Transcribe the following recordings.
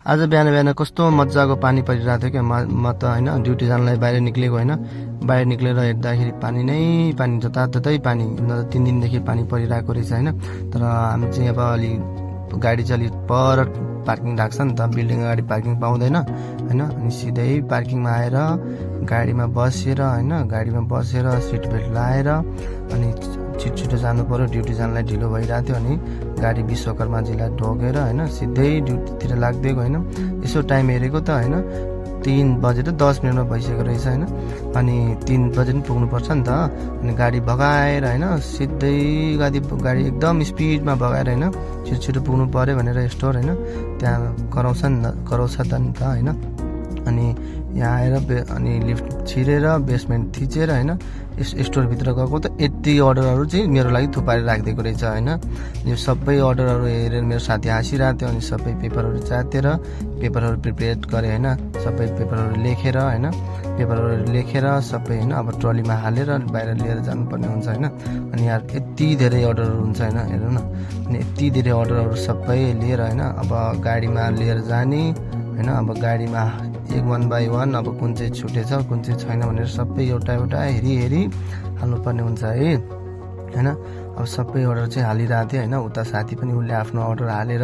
आज बिहान बिहान कस्तो मजाको पानी परिरहेको थियो क्या। म त होइन ड्युटी जानलाई बाहिर निक्लेको होइन, बाहिर निक्लेर हेर्दाखेरि पानी नै पानी, जताततै पानी। 3 दिनदेखि पानी परिरहेको रहेछ होइन। तर हामी चाहिँ अब अलि गाडी चाहिँ अलिक पर पार्किङ राख्छ नि त, बिल्डिङ अगाडि पार्किङ पाउँदैन होइन। अनि सिधै पार्किङमा आएर गाडीमा बसेर होइन, गाडीमा बसेर सिट बेल्ट लाएर अनि छिटो जानु पर्यो, ड्युटी जानलाई ढिलो भइरहेको थियो। अनि गाडी विश्वकर्माजीलाई ढोगेर होइन सिधै ड्युटीतिर लाग्दिएको होइन। यसो टाइम हेरेको त होइन 3:10 भइसकेको रहेछ होइन। अनि 3 बजे पनि पुग्नुपर्छ नि त। अनि गाडी भगाएर होइन सिधै गाडी एकदम स्पिडमा भगाएर होइन छिटो पुग्नु पर्यो भनेर स्टोर होइन त्यहाँ कराउँछ त नि त होइन। अनि यहाँ आएर अनि लिफ्ट छिरेर बेसमेन्ट थिचेर होइन स्टोरभित्र गएको त यति अर्डरहरू चाहिँ मेरो लागि थुपारेर राखिदिएको रहेछ होइन। यो सबै अर्डरहरू हेरेर मेरो साथी हाँसिरहेको थियो। अनि सबै पेपरहरू च्यातेर पेपरहरू प्रिपेयर गरेँ होइन, सबै पेपरहरू लेखेर सबै होइन अब ट्रलीमा हालेर बाहिर लिएर जानुपर्ने हुन्छ होइन। अनि यहाँ यति धेरै अर्डरहरू हुन्छ होइन, हेर्नु न। अनि यति धेरै अर्डरहरू सबै लिएर होइन अब गाडीमा लिएर जाने होइन। अब गाडीमा 1 by 1 अब कुन चाहिँ छुटेछ कुन चाहिँ छैन भनेर सबै एउटा हेरी हाल्नुपर्ने हुन्छ है होइन। अब सबै अर्डर चाहिँ हालिरहेको थिएँ होइन। उता साथी पनि उसले आफ्नो अर्डर हालेर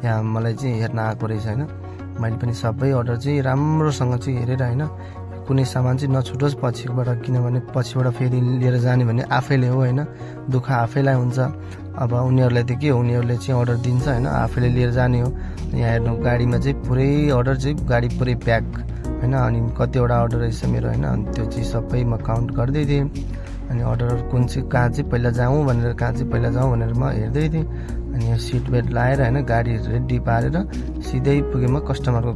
यहाँ मलाई चाहिँ हेर्न आएको रहेछ होइन। मैले पनि सबै अर्डर चाहिँ राम्रोसँग चाहिँ हेरेर होइन कुनै सामान चाहिँ नछुटोस् पछिबाट, किनभने पछिबाट फेरि लिएर जाने भने आफैले हो होइन, दुःख आफैलाई हुन्छ। अब उनीहरूलाई त के हो, उनीहरूले चाहिँ अर्डर दिन्छ होइन, आफैले लिएर जाने हो। यहाँ हेर्नु गाडीमा चाहिँ पुरै अर्डर चाहिँ गाडी पुरै प्याक होइन। अनि कतिवटा अर्डर रहेछ मेरो होइन, अनि त्यो चाहिँ सबै म काउन्ट गर्दै थिएँ। अनि अर्डरहरू कुन चाहिँ कहाँ चाहिँ पहिला जाउँ भनेर म हेर्दै थिएँ। अनि यो सिट बेल्ट लाएर होइन गाडी रेडी पारेर सिधै पुगेँ म कस्टमरको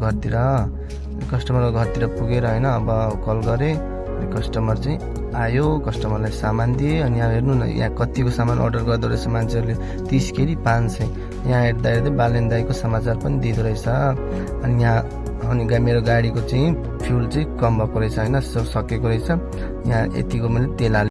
घरतिर पुगेर होइन अब कल गरेँ। अनि कस्टमर चाहिँ आयो, कस्टमरलाई सामान दिएँ। अनि यहाँ हेर्नु न यहाँ कतिको सामान अर्डर गर्दो रहेछ मान्छेहरूले, 30 केरी 500। यहाँ हेर्दै बालेन दाईको समाचार पनि दिँदो रहेछ। अनि यहाँ मेरो गाडीको चाहिँ फ्युल चाहिँ कम भएको रहेछ होइन, सकेको रहेछ। यहाँ यतिको मैले तेल हालेँ।